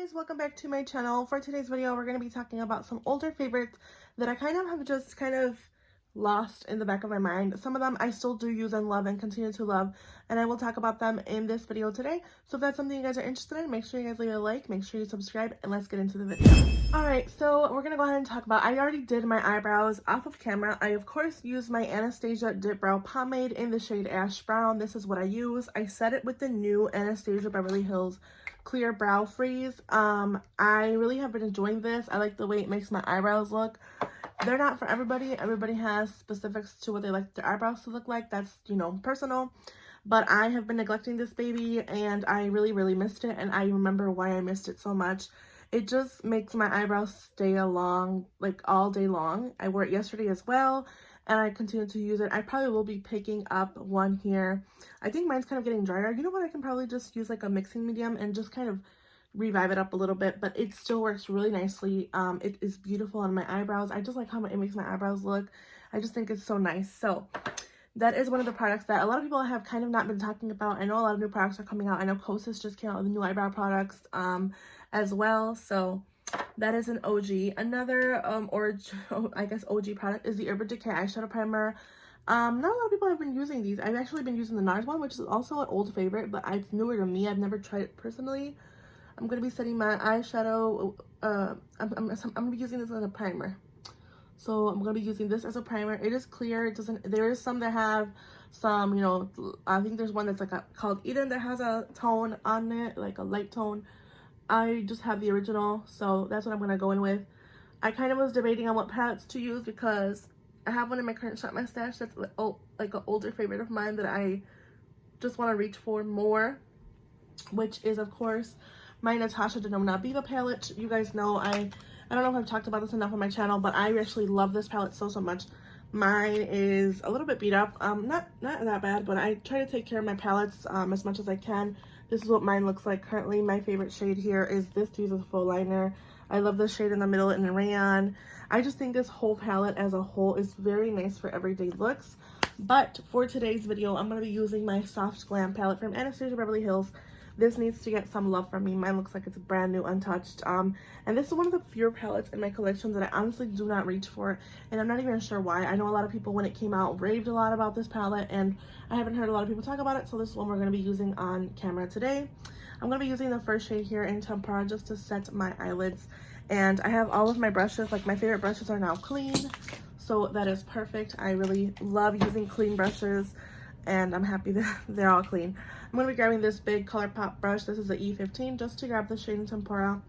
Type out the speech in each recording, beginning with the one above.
guys, welcome back to my channel. For today's video, we're going to be talking about some older favorites that I kind of have just lost in the back of my mind. Some of them I still do use and love and continue to love, and I will talk about them in this video today. So if that's something you guys are interested in, make sure you guys leave a like, make sure you subscribe, and let's get into the video. Alright, so we're going to go ahead and talk about, I already did my eyebrows off of camera. I of course used my Anastasia Dip Brow Pomade in the shade Ash Brown. This is what I use. I set it with the new Anastasia Beverly Hills Clear Brow Freeze. I really have been enjoying this. I like the way it makes my eyebrows look. They're not for everybody. Everybody has specifics to what they like their eyebrows to look like. That's, you know, personal. But I have been neglecting this baby and I really missed it. And I remember why I missed it so much. It just makes my eyebrows stay along like all day long. I wore it yesterday as well and I continue to use it. I probably will be picking up one here. I think mine's kind of getting drier. You know what? I can probably just use like a mixing medium and just kind of revive it up a little bit, but it still works really nicely. It is beautiful on my eyebrows. I just like how it makes my eyebrows look. I just think it's so nice. So that is one of the products that a lot of people have kind of not been talking about. I know a lot of new products are coming out. I know Kosas just came out with new eyebrow products as well. So that is an OG. Another I guess OG product is the Urban Decay eyeshadow primer. Not a lot of people have been using these. I've actually been using the Nars one, which is also an old favorite, but it's newer to me. I've never tried it personally. I'm going to be setting my eyeshadow, I'm going to be using this as a primer. So I'm going to be using this as a primer. It is clear. It doesn't, there is some that have some, you know, I think there's one that's like called Eden that has a tone on it, like a light tone. I just have the original, so that's what I'm going to go in with. I kind of was debating on what palettes to use because I have one in my current shop, my stash, that's like an older favorite of mine that I just want to reach for more, which is, of course, my Natasha Donagh Viva palette. You guys know I don't know if I've talked about this enough on my channel, but I actually love this palette so much. Mine is a little bit beat up, not that bad, but I try to take care of my palettes as much as I can. This is what mine looks like currently. My favorite shade here is this, to use as a faux liner. I love the shade in the middle in the rayon. I just think this whole palette as a whole is very nice for everyday looks. But for today's video, I'm going to be using my Soft Glam palette from Anastasia Beverly Hills. This needs to get some love from me. Mine looks like it's brand new, untouched. And this is one of the fewer palettes in my collection that I honestly do not reach for. And I'm not even sure why. I know a lot of people, when it came out, raved a lot about this palette. And I haven't heard a lot of people talk about it. So this is one we're going to be using on camera today. I'm going to be using the first shade here in Tempera just to set my eyelids. And I have all of my brushes. Like, my favorite brushes are now clean. So that is perfect. I really love using clean brushes. And I'm happy that they're all clean. I'm going to be grabbing this big ColourPop brush. This is the E15, just to grab the shade in Tempera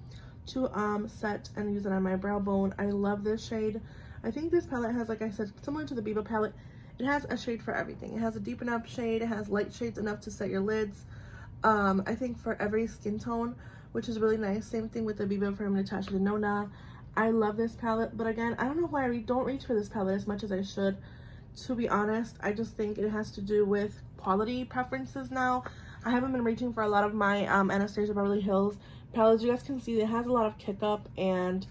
to set and use it on my brow bone. I love this shade. I think this palette has, like I said, similar to the Viva palette, it has a shade for everything. It has a deep enough shade. It has light shades enough to set your lids. I think for every skin tone, which is really nice. Same thing with the Viva from Natasha Donagh. I love this palette, but again, I don't know why I don't reach for this palette as much as I should. To be honest, I just think it has to do with quality preferences now. I haven't been reaching for a lot of my Anastasia Beverly Hills palettes. You guys can see it has a lot of kick up and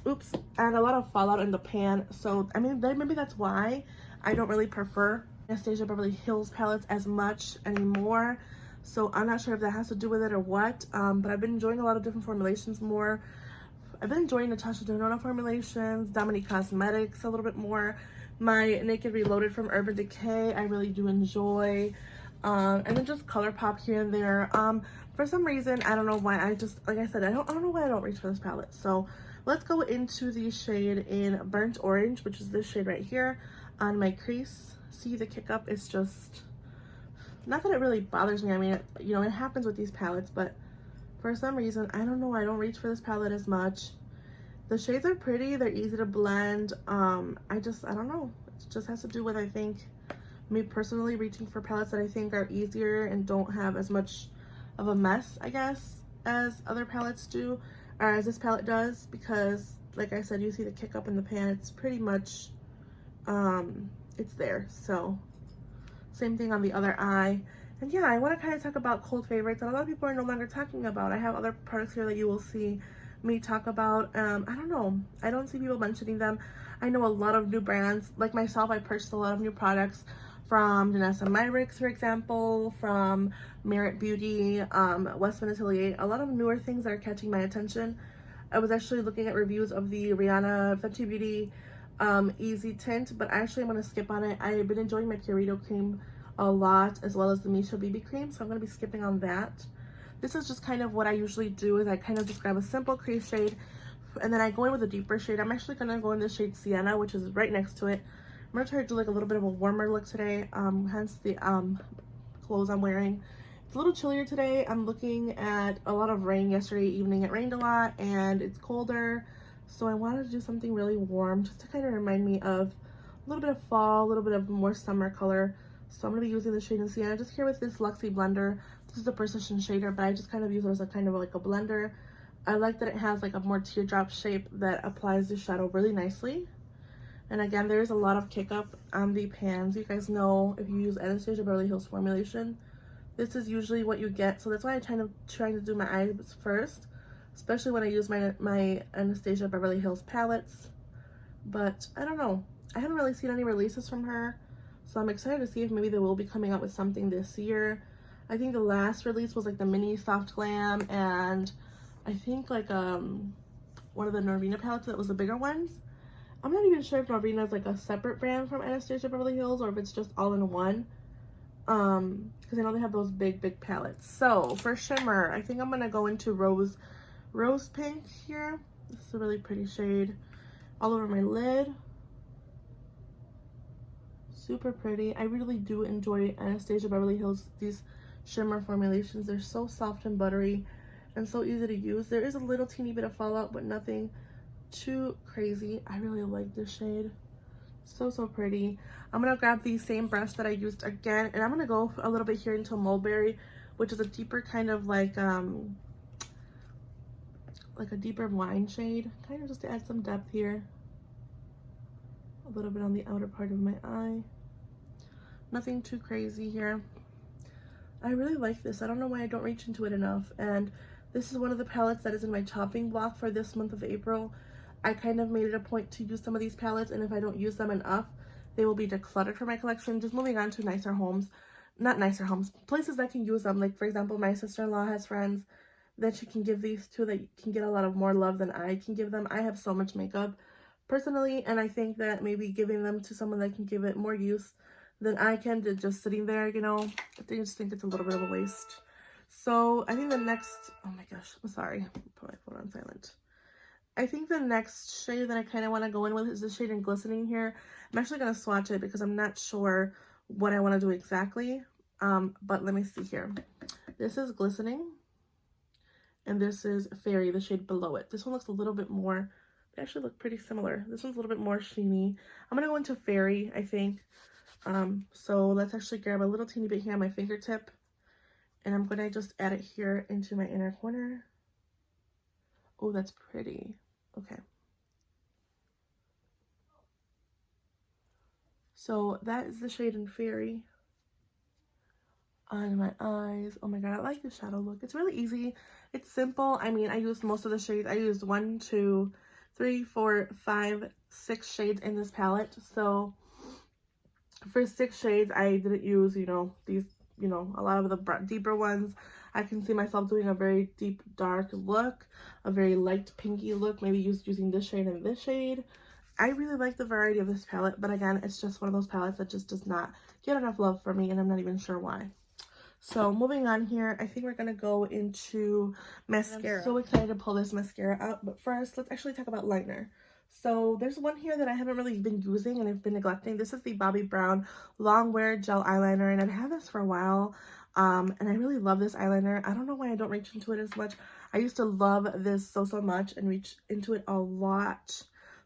and a lot of fallout in the pan. So I mean, maybe that's why I don't really prefer Anastasia Beverly Hills palettes as much anymore. So I'm not sure if that has to do with it or what. But I've been enjoying a lot of different formulations more. I've been enjoying Natasha Donagh formulations, Dominique Cosmetics a little bit more. My Naked Reloaded from Urban Decay, I really do enjoy. And then just ColourPop here and there. For some reason, I don't know why, like I said, I don't know why I don't reach for this palette. So let's go into the shade in Burnt Orange, which is this shade right here on my crease. See, the kick up is just, not that it really bothers me. I mean, you know, it happens with these palettes, but for some reason, I don't know, I don't reach for this palette as much. The shades are pretty, they're easy to blend. I don't know. It just has to do with, I think, me personally reaching for palettes that I think are easier and don't have as much of a mess, I guess, as other palettes do, or as this palette does, because, like I said, you see the kick up in the pan. It's pretty much, it's there. So, same thing on the other eye. And yeah, I want to kind of talk about cold favorites that a lot of people are no longer talking about. I have other products here that you will see me talk about. I don't know, I don't see people mentioning them. I know a lot of new brands, like myself, I purchased a lot of new products from Vanessa Myricks, for example, from Merit Beauty, Westman Atelier. A lot of newer things that are catching my attention. I was actually looking at reviews of the Rihanna Fenty Beauty Easy Tint, but actually I'm going to skip on it. I've been enjoying my Purito cream a lot, as well as the Misha BB cream, so I'm going to be skipping on that. This is just kind of what I usually do, is I kind of just grab a simple crease shade, and then I go in with a deeper shade. I'm actually going to go in the shade Sienna, which is right next to it. I'm going to try to do like a little bit of a warmer look today, hence the clothes I'm wearing. It's a little chillier today. I'm looking at a lot of rain yesterday evening. It rained a lot and it's colder, so I wanted to do something really warm just to kind of remind me of a little bit of fall, a little bit of more summer color. So I'm going to be using the shade in Sienna just here with this Luxie blender. This is a precision shader, but I just kind of use it as a kind of like a blender. I like that it has like a more teardrop shape that applies the shadow really nicely. And again, there's a lot of kick up on the pans. You guys know, if you use Anastasia Beverly Hills formulation, this is usually what you get. So that's why I'm trying to do my eyes first, especially when I use my Anastasia Beverly Hills palettes. But I don't know, I haven't really seen any releases from her, so I'm excited to see if maybe they will be coming out with something this year. I think the last release was like the mini soft glam, and I think like one of the Norvina palettes that was the bigger ones. I'm not even sure if Norvina is like a separate brand from Anastasia Beverly Hills or if it's just all in one. Because I know they have those big palettes. So for shimmer, I think I'm gonna go into rose pink here. This is a really pretty shade. All over my lid. Super pretty. I really do enjoy Anastasia Beverly Hills, these shimmer formulations. They're so soft and buttery and so easy to use. There is a little teeny bit of fallout, but nothing too crazy. I really like this shade. So pretty. I'm gonna grab the same brush that I used again, and I'm gonna go a little bit here into Mulberry, which is a deeper kind of like a deeper wine shade, kind of just to add some depth here. A little bit on the outer part of my eye. Nothing too crazy here. I really like this. I don't know why I don't reach into it enough, and this is one of the palettes that is in my chopping block for this month of April. I kind of made it a point to use some of these palettes, and if I don't use them enough, they will be decluttered for my collection. Just moving on to nicer homes. Not nicer homes, places that can use them. Like, for example, my sister-in-law has friends that she can give these to that can get a lot of more love than I can give them. I have so much makeup, personally, and I think that maybe giving them to someone that can give it more use than I can, to just sitting there, you know, I just think it's a little bit of a waste. So I think the next, oh my gosh, I'm sorry, put my phone on silent. I think the next shade that I kind of want to go in with is the shade in Glistening here. I'm actually going to swatch it because I'm not sure what I want to do exactly. But let me see here. This is Glistening. And this is Fairy, the shade below it. This one looks a little bit more, they actually look pretty similar. This one's a little bit more sheeny. I'm going to go into Fairy, I think. So let's actually grab a little teeny bit here on my fingertip. And I'm going to just add it here into my inner corner. Oh, that's pretty. Okay. So that is the shade in Fairy on my eyes. Oh my god, I like the shadow look. It's really easy. It's simple. I mean, I used most of the shades. I used 1, 2, 3, 4, 5, 6 shades in this palette. So for 6 shades, I didn't use, you know, these, you know, a lot of the deeper ones. I can see myself doing a very deep, dark look, a very light pinky look, maybe using this shade and this shade. I really like the variety of this palette, but again, it's just one of those palettes that just does not get enough love for me, and I'm not even sure why. So moving on here, I think we're going to go into mascara. I'm so excited to pull this mascara out, but first, let's actually talk about liner. So there's one here that I haven't really been using and I've been neglecting. This is the Bobbi Brown Long Wear Gel Eyeliner, and I've had this for a while. And I really love this eyeliner. I don't know why I don't reach into it as much. I used to love this so much and reach into it a lot.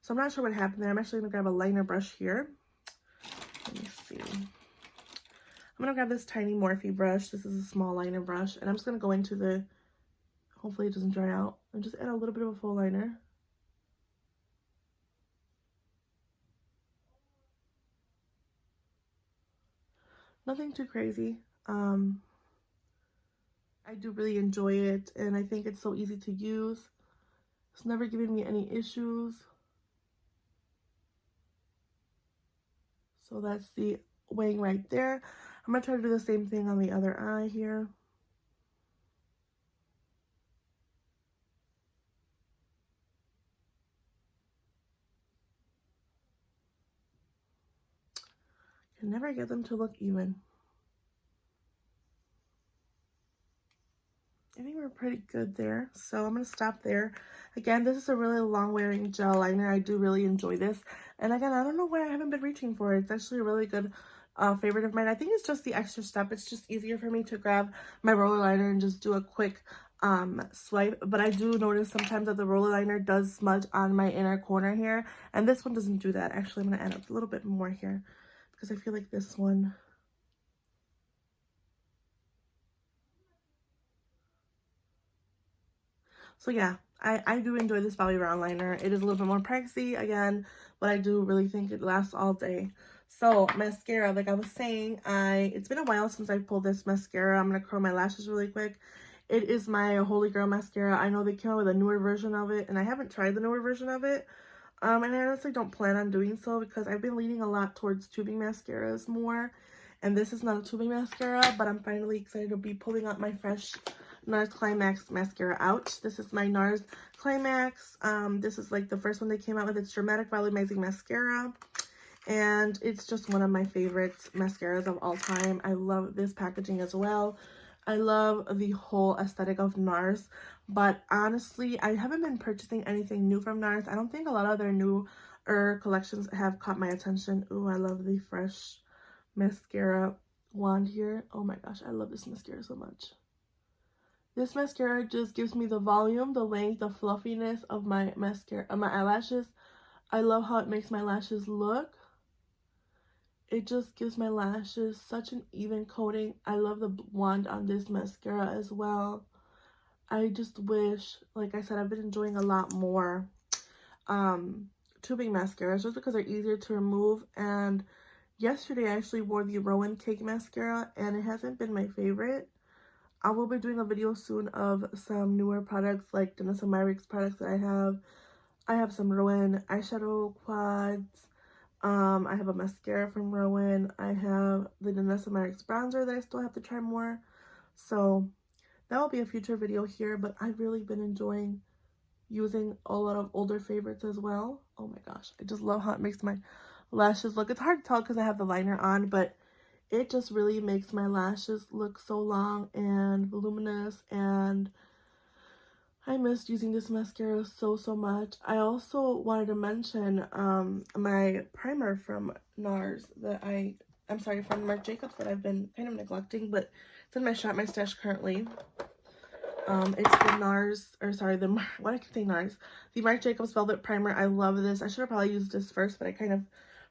So I'm not sure what happened there. I'm actually going to grab a liner brush here. Let me see. I'm going to grab this tiny Morphe brush. This is a small liner brush. And I'm just going to go into the, hopefully it doesn't dry out, and just add a little bit of a full liner. Nothing too crazy. I do really enjoy it, and I think it's so easy to use. It's never given me any issues. So that's the wing right there. I'm going to try to do the same thing on the other eye here. Can never get them to look even. I think we're pretty good there, so I'm going to stop there. Again, this is a really long wearing gel liner. I do really enjoy this, and again, I don't know why I haven't been reaching for it. It's actually a really good favorite of mine. I think it's just the extra step. It's just easier for me to grab my roller liner and just do a quick swipe, but I do notice sometimes that the roller liner does smudge on my inner corner here, and this one doesn't do that. Actually, I'm going to add a little bit more here because I feel like this one... So yeah, I do enjoy this Bobbi Brown liner. It is a little bit more pricey, again, but I do really think it lasts all day. So, mascara, like I was saying, it's been a while since I pulled this mascara. I'm going to curl my lashes really quick. It is my Holy Grail mascara. I know they came out with a newer version of it, and I haven't tried the newer version of it. And I honestly don't plan on doing so because I've been leaning a lot towards tubing mascaras more. And this is not a tubing mascara, but I'm finally excited to be pulling out my fresh Nars Climax mascara out. This is my Nars Climax. This is like the first one they came out with. It's Dramatic Volumizing Mascara. And it's just one of my favorite mascaras of all time. I love this packaging as well. I love the whole aesthetic of Nars. But honestly, I haven't been purchasing anything new from Nars. I don't think a lot of their newer collections have caught my attention. Ooh, I love the fresh mascara wand here. Oh my gosh, I love this mascara so much. This mascara just gives me the volume, the length, the fluffiness of my mascara, my eyelashes. I love how it makes my lashes look. It just gives my lashes such an even coating. I love the wand on this mascara as well. I just wish, like I said, I've been enjoying a lot more tubing mascaras just because they're easier to remove. And yesterday I actually wore the Rowan Cake mascara and it hasn't been my favorite. I will be doing a video soon of some newer products like Denisa Myricks products that I have. I have some Rowan eyeshadow quads. I have a mascara from Rowan. I have the Denisa Myricks bronzer that I still have to try more. So that will be a future video here, but I've really been enjoying using a lot of older favorites as well. Oh my gosh, I just love how it makes my lashes look. It's hard to tell because I have the liner on, but it just really makes my lashes look so long and voluminous, and I missed using this mascara so much. I also wanted to mention my primer from Nars that from Marc Jacobs that I've been kind of neglecting, but it's in my stash currently. It's the Nars, or sorry, what I keep saying Nars, the Marc Jacobs Velvet Primer. I love this. I should have probably used this first, but I kind of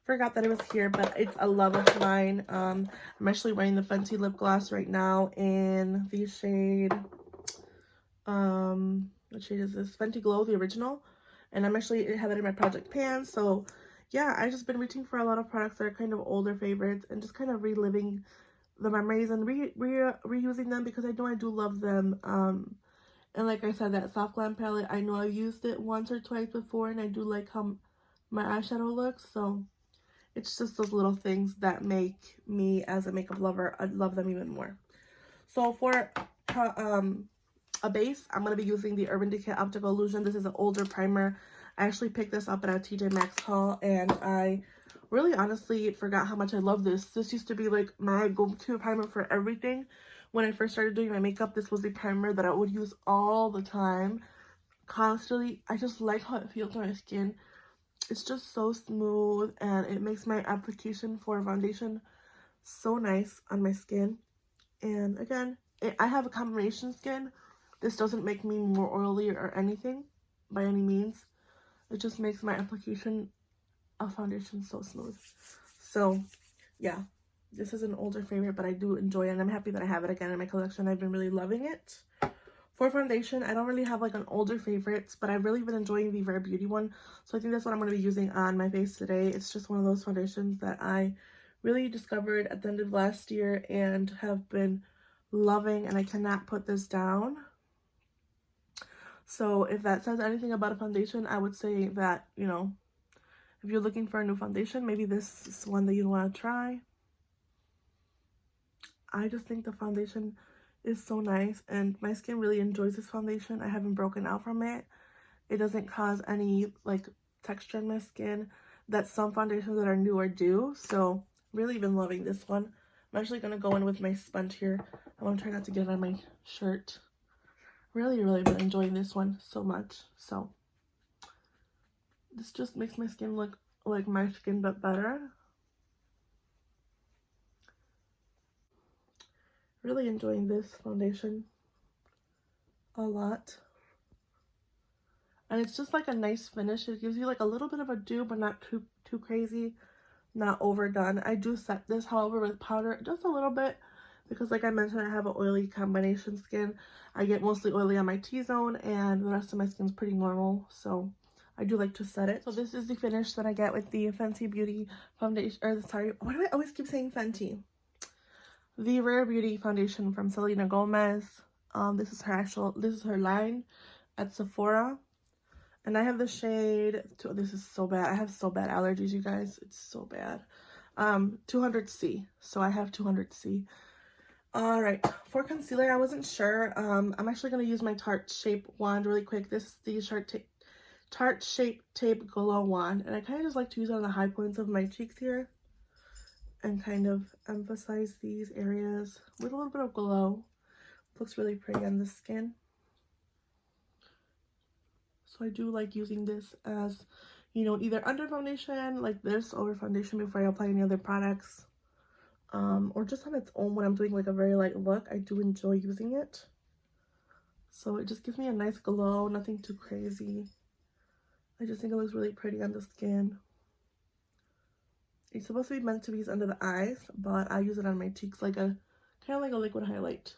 forgot that it was here, but it's a love of mine. I'm actually wearing the Fenty lip gloss right now in the shade, what shade is this? Fenty Glow, the original. And I'm actually have it in my project pan. So yeah, I've just been reaching for a lot of products that are kind of older favorites and just kind of reliving the memories and reusing them because I know I do love them. And like I said, that Soft Glam palette, I know I've used it once or twice before and I do like how my eyeshadow looks. So it's just those little things that make me, as a makeup lover, I love them even more. So for a base, I'm going to be using the Urban Decay Optical Illusion. This is an older primer. I actually picked this up at a TJ Maxx haul, and I really honestly forgot how much I love this. This used to be like my go-to primer for everything. When I first started doing my makeup, this was the primer that I would use all the time, constantly. I just like how it feels on my skin. It's just so smooth and it makes my application for foundation so nice on my skin. And again, I have a combination skin. This doesn't make me more oily or anything by any means. It just makes my application of foundation so smooth. So yeah, this is an older favorite, but I do enjoy it and I'm happy that I have it again in my collection. I've been really loving it. For foundation, I don't really have like an older favorites, but I've really been enjoying the Rare Beauty one. So I think that's what I'm going to be using on my face today. It's just one of those foundations that I really discovered at the end of last year and have been loving, and I cannot put this down. So if that says anything about a foundation, I would say that, you know, if you're looking for a new foundation, maybe this is one that you want to try. I just think the foundation is so nice, and my skin really enjoys this foundation. I haven't broken out from it. It doesn't cause any like texture in my skin that some foundations that are newer do. So really been loving this one. I'm actually gonna go in with my sponge here. I want to try not to get it on my shirt. Really been enjoying this one so much. So this just makes my skin look like my skin but better. Really enjoying this foundation a lot. And it's just like a nice finish. It gives you like a little bit of a dew, but not too crazy, not overdone. I do set this, however, with powder just a little bit because, like I mentioned, I have an oily combination skin. I get mostly oily on my T-zone, and the rest of my skin's pretty normal, so I do like to set it. So this is the finish that I get with the Fenty Beauty foundation, or sorry, why do I always keep saying Fenty? The Rare Beauty foundation from Selena Gomez. This is her line at Sephora. And I have the shade, this is so bad. I have so bad allergies, you guys. It's so bad. 200C. So I have 200C. All right. For concealer, I wasn't sure. I'm actually going to use my Tarte Shape wand really quick. This is the Tarte Shape Tape Glow Wand. And I kind of just like to use it on the high points of my cheeks here. And kind of emphasize these areas with a little bit of glow. Looks really pretty on the skin. So I do like using this as, you know, either under foundation, like this, over foundation before I apply any other products. Or just on its own when I'm doing like a very light look. I do enjoy using it. So it just gives me a nice glow, nothing too crazy. I just think it looks really pretty on the skin. It's supposed to be meant to be used under the eyes, but I use it on my cheeks like kind of like a liquid highlight.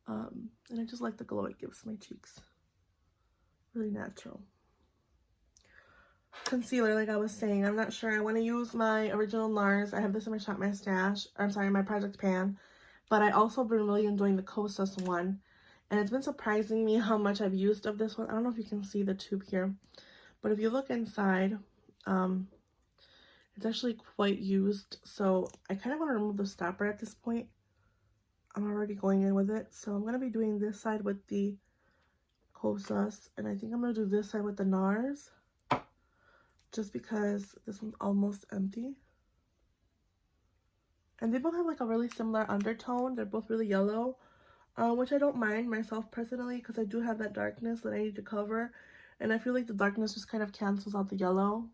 And I just like the glow it gives my cheeks. Really natural. Concealer, like I was saying, I'm not sure. I want to use my original Nars. I have this in my Shop My Stash. I'm sorry, my Project Pan. But I also been really enjoying the Kosas one. And it's been surprising me how much I've used of this one. I don't know if you can see the tube here. But if you look inside, it's actually quite used. So I kind of want to remove the stopper at this point. I'm already going in with it. So I'm going to be doing this side with the Kosas, and I think I'm going to do this side with the Nars, just because this one's almost empty. And they both have like a really similar undertone. They're both really yellow, which I don't mind myself personally, because I do have that darkness that I need to cover, and I feel like the darkness just kind of cancels out the yellow.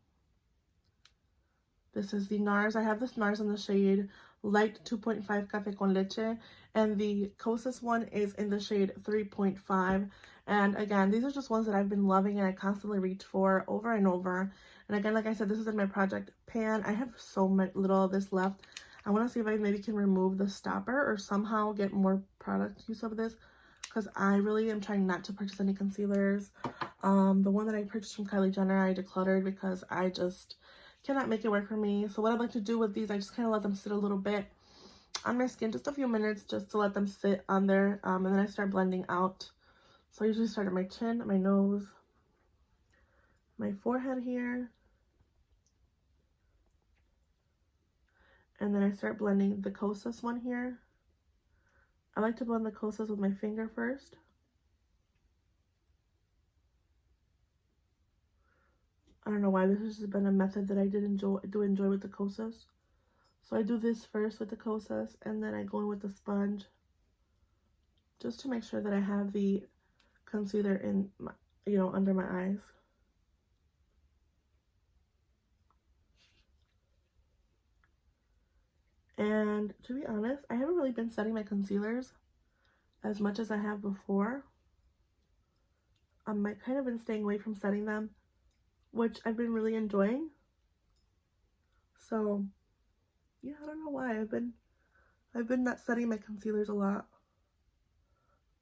This is the Nars. I have this Nars in the shade Light 2.5 Café con Leche, and the Kosas one is in the shade 3.5. And again, these are just ones that I've been loving and I constantly reach for over and over. And again, like I said, this is in my Project Pan. I have so little of this left. I want to see if I maybe can remove the stopper or somehow get more product use of this, because I really am trying not to purchase any concealers. The one that I purchased from Kylie Jenner, I decluttered because I just cannot make it work for me. So what I'd like to do with these, I just kind of let them sit a little bit on my skin, just a few minutes, just to let them sit on there, and then I start blending out. So I usually start at my chin, my nose, my forehead here, and then I start blending the Kosas one here. I like to blend the Kosas with my finger first. I don't know why, this has just been a method that I do enjoy with the Kosas. So I do this first with the Kosas, and then I go in with the sponge, just to make sure that I have the concealer in my, you know, under my eyes. And to be honest, I haven't really been setting my concealers as much as I have before. I've kind of been staying away from setting them, which I've been really enjoying. So yeah, I don't know why I've been not setting my concealers a lot.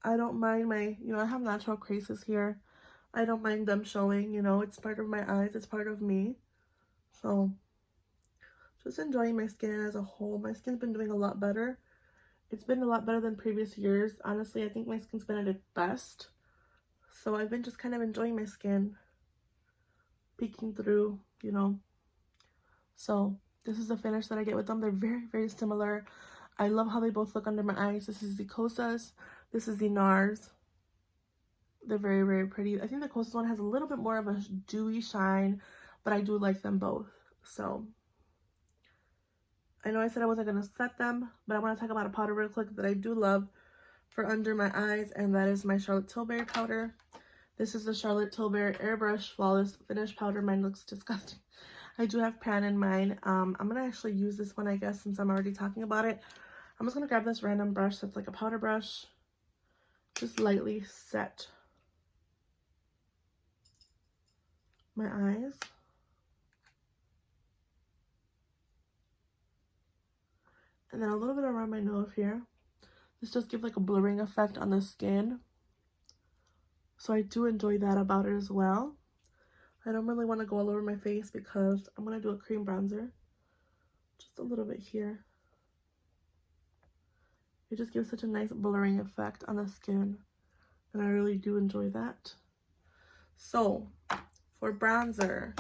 I don't mind my, you know, I have natural creases here. I don't mind them showing, you know, it's part of my eyes, it's part of me. So just enjoying my skin as a whole. My skin's been doing a lot better. It's been a lot better than previous years. Honestly, I think my skin's been at its best. So I've been just kind of enjoying my skin, peeking through, you know. So this is the finish that I get with them. They're very, very similar. I love how they both look under my eyes. This is the Kosas. This is the Nars. They're very, very pretty. I think the Kosas one has a little bit more of a dewy shine, but I do like them both. So, I know I said I wasn't going to set them, but I want to talk about a powder real quick that I do love for under my eyes, and that is my Charlotte Tilbury powder. This is the Charlotte Tilbury Airbrush Flawless Finish Powder. Mine looks disgusting. I do have pan in mine. I'm going to actually use this one, I guess, since I'm already talking about it. I'm just going to grab this random brush that's like a powder brush. Just lightly set my eyes. And then a little bit around my nose here. This just gives like a blurring effect on the skin. So I do enjoy that about it as well. I don't really want to go all over my face because I'm going to do a cream bronzer. Just a little bit here. It just gives such a nice blurring effect on the skin. And I really do enjoy that. So, for bronzer,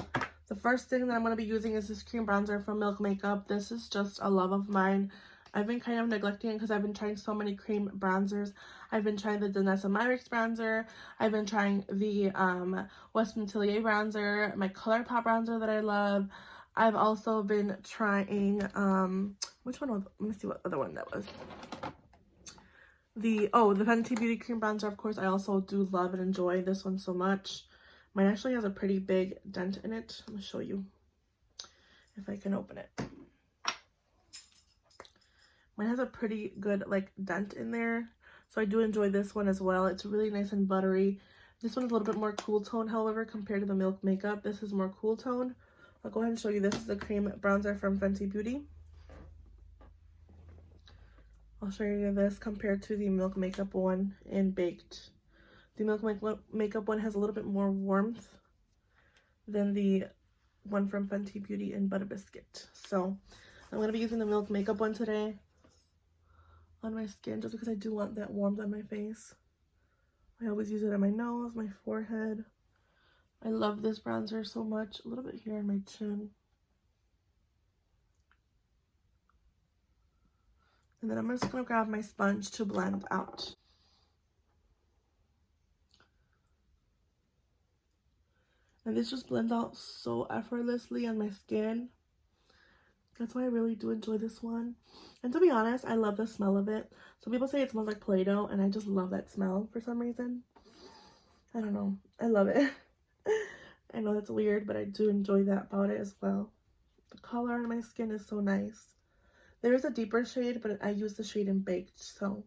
the first thing that I'm going to be using is this cream bronzer from Milk Makeup. This is just a love of mine. I've been kind of neglecting it because I've been trying so many cream bronzers. I've been trying the Donagh Myricks bronzer. I've been trying the Western Atelier bronzer, my ColourPop bronzer that I love. I've also been trying, which one was, let me see what other one that was. The Fenty Beauty Cream Bronzer, of course, I also do love and enjoy this one so much. Mine actually has a pretty big dent in it. I'm going to show you if I can open it. Mine has a pretty good, like, dent in there. So I do enjoy this one as well. It's really nice and buttery. This one is a little bit more cool tone, however, compared to the Milk Makeup. This is more cool tone. I'll go ahead and show you. This is the cream bronzer from Fenty Beauty. I'll show you this compared to the Milk Makeup one in Baked. The Milk Makeup one has a little bit more warmth than the one from Fenty Beauty in Butter Biscuit. So I'm going to be using the Milk Makeup one today on my skin just because I do want that warmth on my face. I always use it on my nose, my forehead. I love this bronzer so much. A little bit here on my chin. And then I'm just going to grab my sponge to blend out. And this just blends out so effortlessly on my skin. That's why I really do enjoy this one. And to be honest, I love the smell of it. Some people say it smells like Play-Doh, and I just love that smell for some reason. I don't know. I love it. I know that's weird, but I do enjoy that about it as well. The color on my skin is so nice. There is a deeper shade, but I use the shade in Baked, so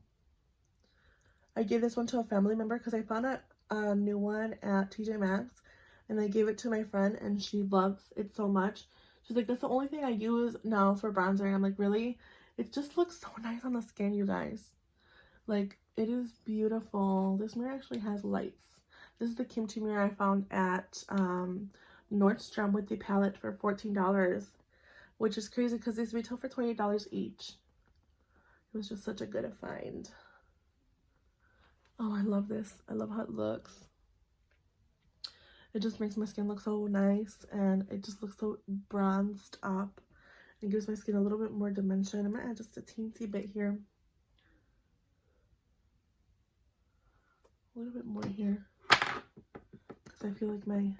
I gave this one to a family member because I found a new one at TJ Maxx, and I gave it to my friend, and she loves it so much. She's like, that's the only thing I use now for bronzer. And I'm like, really? It just looks so nice on the skin, you guys. Like, it is beautiful. This mirror actually has lights. This is the kimchi mirror I found at Nordstrom with the palette for $14. Which is crazy because these retail for $28 each. It was just such a good find. Oh, I love this. I love how it looks. It just makes my skin look so nice, and it just looks so bronzed up. It gives my skin a little bit more dimension. I'm going to add just a teensy bit here. A little bit more here. Because I feel like my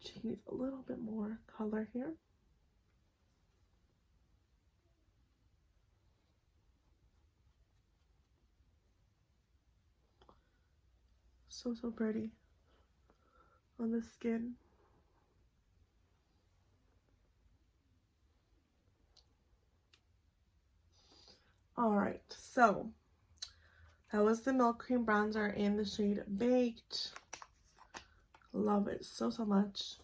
cheek needs a little bit more color here. So pretty on the skin. Alright, so that was the Milk Cream Bronzer in the shade Baked. Love it so much.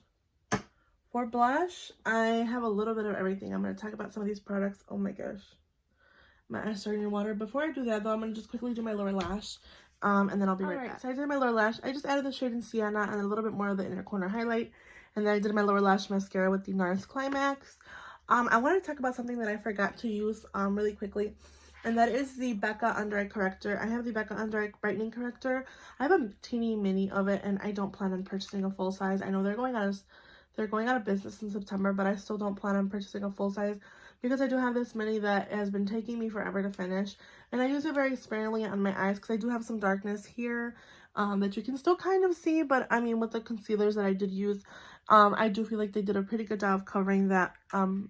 For blush, I have a little bit of everything. I'm going to talk about some of these products. Oh my gosh. My eyes starting to water. Before I do that, though, I'm going to just quickly do my lower lash. And then I'll be right back. So I did my lower lash. I just added the shade in Sienna and a little bit more of the inner corner highlight. And then I did my lower lash mascara with the Nars Climax. I want to talk about something that I forgot to use really quickly. And that is the Becca Under Eye Corrector. I have the Becca Under Eye Brightening Corrector. I have a teeny mini of it, and I don't plan on purchasing a full size. I know they're going out of business in September, but I still don't plan on purchasing a full size because I do have this mini that has been taking me forever to finish, and I use it very sparingly on my eyes because I do have some darkness here that you can still kind of see, but I mean, with the concealers that I did use, I do feel like they did a pretty good job of covering that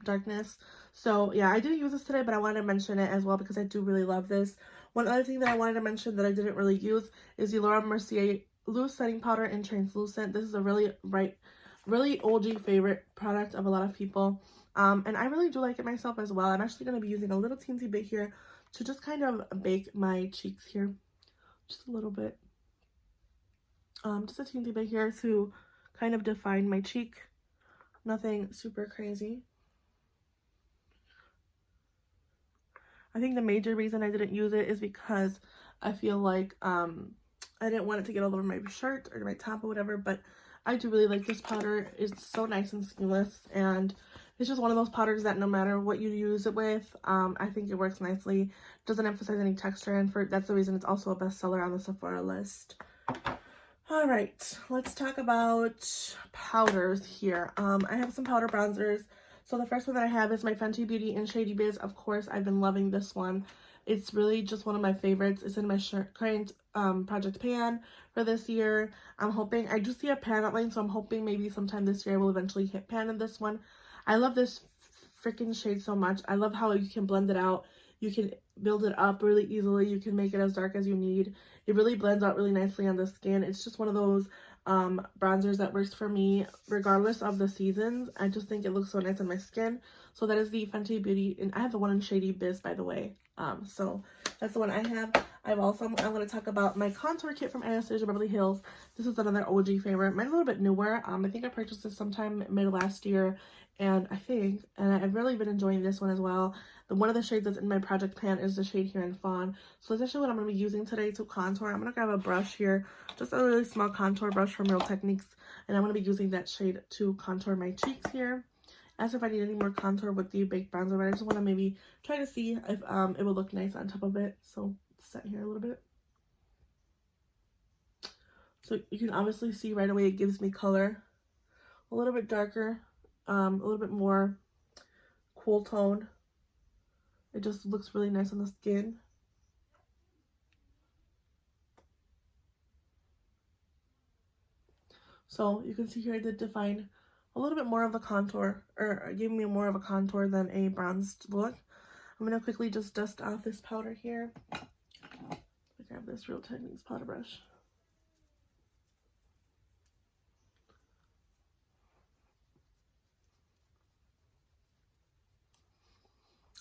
darkness. So yeah, I didn't use this today, but I wanted to mention it as well because I do really love this. One other thing that I wanted to mention that I didn't really use is the Laura Mercier Loose Setting Powder in Translucent. This is a really OG favorite product of a lot of people. And I really do like it myself as well. I'm actually going to be using a little teensy bit here to just kind of bake my cheeks here. Just a little bit. Just a teensy bit here to kind of define my cheek. Nothing super crazy. I think the major reason I didn't use it is because I feel like I didn't want it to get all over my shirt or my top or whatever, but I do really like this powder. It's so nice and seamless, and it's just one of those powders that no matter what you use it with, I think it works nicely. Doesn't emphasize any texture, and that's the reason it's also a bestseller on the Sephora list. Alright, let's talk about powders here. I have some powder bronzers. So the first one that I have is my Fenty Beauty in Shady Biz. Of course, I've been loving this one. It's really just one of my favorites. It's in my current project pan for this year. I'm hoping, I do see a pan outline, so I'm hoping maybe sometime this year I will eventually hit pan in this one. I love this freaking shade so much. I love how you can blend it out. You can build it up really easily. You can make it as dark as you need. It really blends out really nicely on the skin. It's just one of those bronzers that works for me regardless of the seasons. I just think it looks so nice on my skin. So that is the Fenty Beauty, and I have the one in Shady Biz, by the way. So that's the one I have. I'm going to talk about my contour kit from Anastasia Beverly Hills. This is another OG favorite. Mine's a little bit newer. I think I purchased this sometime mid last year, and I've really been enjoying this one as well. One of the shades that's in my project pan is the shade here in Fawn. So that's actually what I'm going to be using today to contour. I'm going to grab a brush here, just a really small contour brush from Real Techniques, and I'm going to be using that shade to contour my cheeks here. As if I need any more contour with the baked bronzer, but I just want to maybe try to see if it will look nice on top of it. So set here a little bit. So you can obviously see right away it gives me color. A little bit darker, a little bit more cool tone. It just looks really nice on the skin. So you can see here I did define a little bit more of a contour, or gave me more of a contour than a bronzed look. I'm going to quickly just dust off this powder here. I grab this Real Techniques powder brush.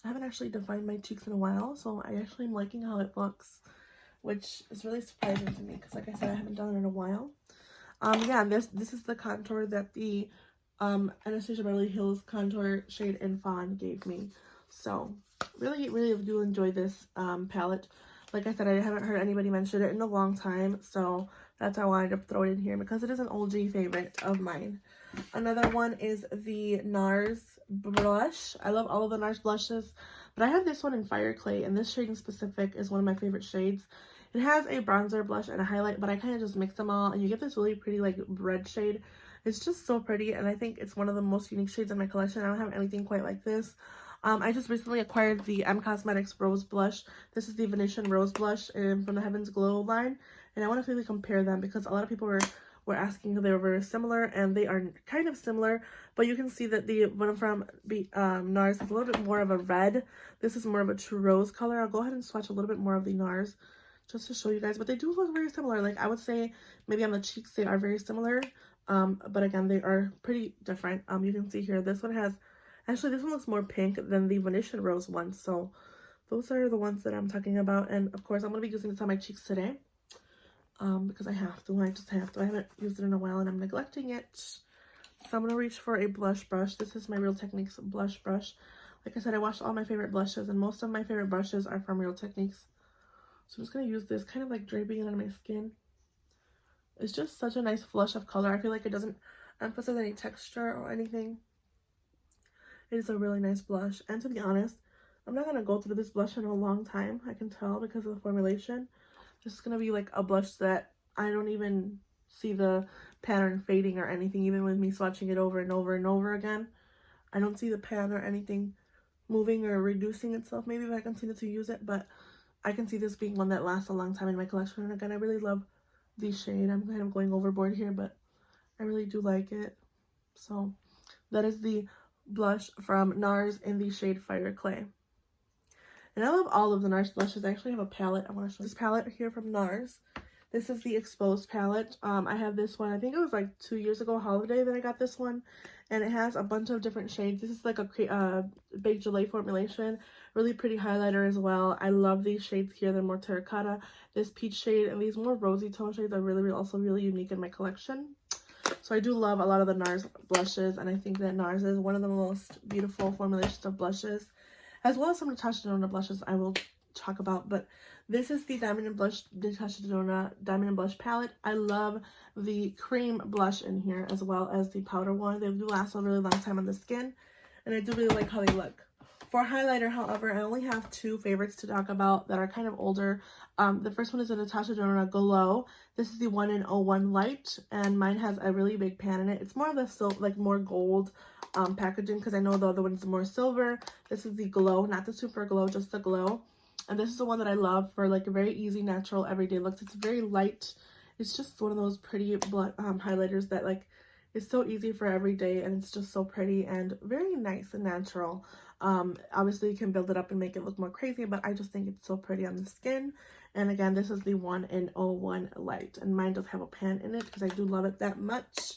I haven't actually defined my cheeks in a while, so I actually am liking how it looks, which is really surprising to me because, like I said, I haven't done it in a while. Yeah, this is the contour that the Anastasia Beverly Hills contour shade in Fawn gave me. So really do enjoy this palette. Like I said, I haven't heard anybody mention it in a long time, so that's why I wanted to throw it in here because it is an OG favorite of mine. Another one is the Nars Brush. I love all of the Nars blushes, but I have this one in Fire Clay, and this shade in specific is one of my favorite shades. It has a bronzer, blush, and a highlight, but I kind of just mix them all, and you get this really pretty, like, red shade. It's just so pretty, and I think it's one of the most unique shades in my collection. I don't have anything quite like this. I just recently acquired the M Cosmetics Rose Blush. This is the Venetian Rose Blush from the Heaven's Glow line, and I want to really compare them because a lot of people were asking if they were very similar, and they are kind of similar, but you can see that the one from Nars is a little bit more of a red. This is more of a true rose color. I'll go ahead and swatch a little bit more of the Nars just to show you guys, but they do look very similar. Like, I would say maybe on the cheeks they are very similar, but again, they are pretty different. You can see here, this one has, actually this one looks more pink than the Venetian Rose one, so those are the ones that I'm talking about. And of course, I'm going to be using this on my cheeks today, because I have to. I just have to. I haven't used it in a while, and I'm neglecting it. So I'm going to reach for a blush brush. This is my Real Techniques blush brush. Like I said, I washed all my favorite blushes, and most of my favorite brushes are from Real Techniques. So I'm just going to use this, kind of like draping it on my skin. It's just such a nice flush of color. I feel like it doesn't emphasize any texture or anything. It is a really nice blush. And to be honest, I'm not going to go through this blush in a long time. I can tell because of the formulation. This is going to be like a blush that I don't even see the pattern fading or anything. Even with me swatching it over and over and over again, I don't see the pattern or anything moving or reducing itself maybe if I continue to use it, but I can see this being one that lasts a long time in my collection. And again, I really love the shade. I'm kind of going overboard here, but I really do like it. So that is the blush from Nars in the shade Fire Clay. And I love all of the Nars blushes. I actually have a palette. I want to show this palette here from Nars. This is the Exposed palette. I have this one. I think it was like 2 years ago, holiday, that I got this one. And it has a bunch of different shades. This is like a Baked Gelée formulation. Really pretty highlighter as well. I love these shades here. They're more terracotta. This peach shade and these more rosy tone shades are also really unique in my collection. So I do love a lot of the Nars blushes. And I think that Nars is one of the most beautiful formulations of blushes, as well as some Natasha Donagh blushes I will talk about. But this is the Diamond and Blush Natasha Donagh Diamond and Blush palette. I love the cream blush in here as well as the powder one. They do last a really long time on the skin, and I do really like how they look. For highlighter, however, I only have 2 favorites to talk about that are kind of older. The first one is the Natasha Donagh Glow. This is the 1 in 01 Light, and mine has a really big pan in it. It's more of the like more gold packaging, because I know the other one is more silver. This is the Glow, not the Super Glow, just the Glow. And this is the one that I love for like a very easy, natural, everyday looks. It's very light. It's just one of those pretty highlighters that like is so easy for every day, and it's just so pretty and very nice and natural. Obviously you can build it up and make it look more crazy, but I just think it's so pretty on the skin. And again, this is the 1 in 01 Light, and mine does have a pan in it because I do love it that much.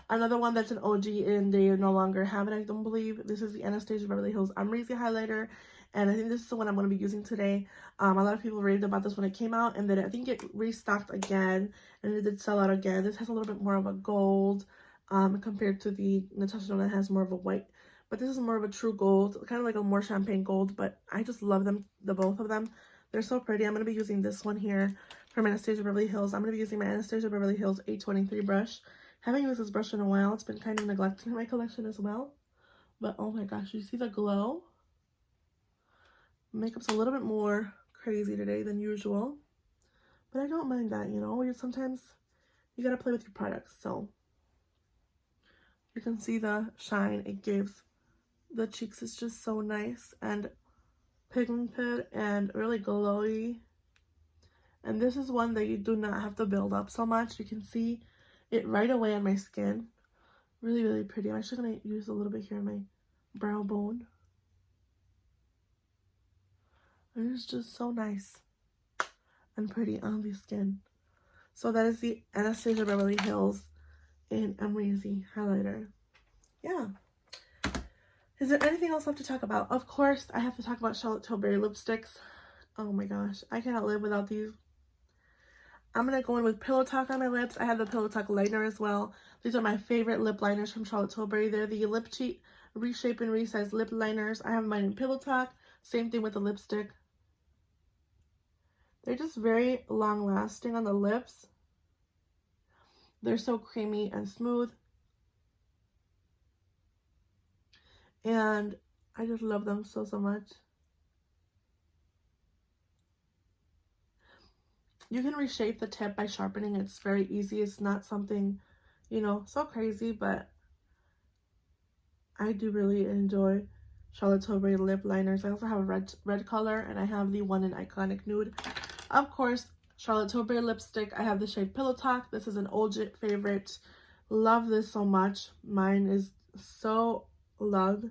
Another one that's an OG and they no longer have it, I don't believe. This is the Anastasia Beverly Hills Amazing highlighter, and I think this is the one I'm going to be using today. A lot of people raved about this when it came out, and then I think it restocked again, and it did sell out again. This has a little bit more of a gold compared to the Natasha Donagh has more of a white, but this is more of a true gold, kind of like a more champagne gold. But I just love them, both of them. They're so pretty. I'm going to be using this one here from Anastasia Beverly Hills. I'm going to be using my Anastasia Beverly Hills 823 brush. Haven't used this brush in a while. It's been kind of neglected in my collection as well. But oh my gosh, you see the glow? Makeup's a little bit more crazy today than usual, but I don't mind that, you know. Sometimes you gotta play with your products. So you can see the shine it gives the cheeks. Is just so nice and pigmented and really glowy. And this is one that you do not have to build up so much. You can see it right away on my skin. Really, really pretty. I'm actually going to use a little bit here on my brow bone. And it's just so nice and pretty on the skin. So that is the Anastasia Beverly Hills in Amazing highlighter. Yeah. Is there anything else left to talk about? Of course, I have to talk about Charlotte Tilbury lipsticks. Oh my gosh. I cannot live without these. I'm going to go in with Pillow Talk on my lips. I have the Pillow Talk liner as well. These are my favorite lip liners from Charlotte Tilbury. They're the Lip Cheat Reshape and Resize lip liners. I have mine in Pillow Talk. Same thing with the lipstick. They're just very long lasting on the lips. They're so creamy and smooth. And I just love them so, so much. You can reshape the tip by sharpening. It's very easy. It's not something, you know, so crazy, but I do really enjoy Charlotte Tilbury lip liners. I also have a red color, and I have the one in Iconic Nude. Of course, Charlotte Tilbury lipstick. I have the shade Pillow Talk. This is an old favorite. Love this so much. Mine is so loved.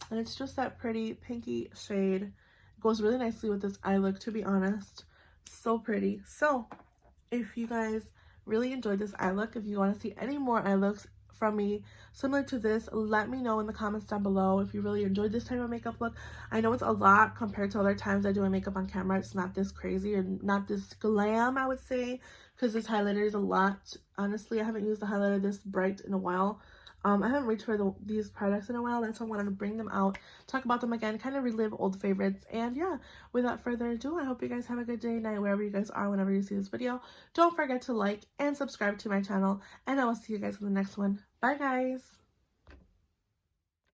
And it's just that pretty pinky shade. It goes really nicely with this eye look, to be honest. So pretty. So, if you guys really enjoyed this eye look, if you want to see any more eye looks from me similar to this, let me know in the comments down below if you really enjoyed this type of makeup look. I know it's a lot compared to other times I do my makeup on camera. It's not this crazy or not this glam, I would say, because this highlighter is a lot. Honestly, I haven't used a highlighter this bright in a while. I haven't reached for these products in a while. That's why I wanted to bring them out, talk about them again, kind of relive old favorites. And yeah, without further ado, I hope you guys have a good day, night, wherever you guys are, whenever you see this video. Don't forget to like and subscribe to my channel, and I will see you guys in the next one. Bye, guys.